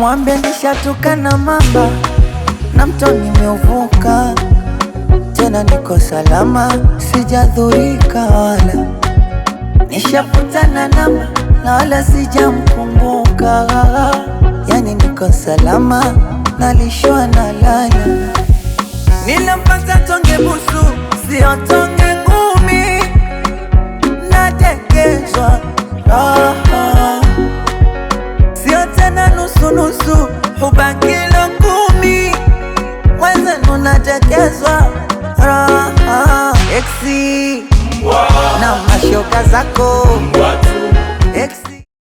Mwambie nishatukana mamba na mto nimeuvuka, tena niko salama, sijadhurika wala. Nishaputana namba na wala sijamkumbuka, yani niko salama, nalishwa na lala. Ninampata tonge busu, sio tonge ngumi, natekezwa raha, sio tena nusu nusu, hubaki kilo 10. Wenzenu natekezwa raha, exi na mashoka zako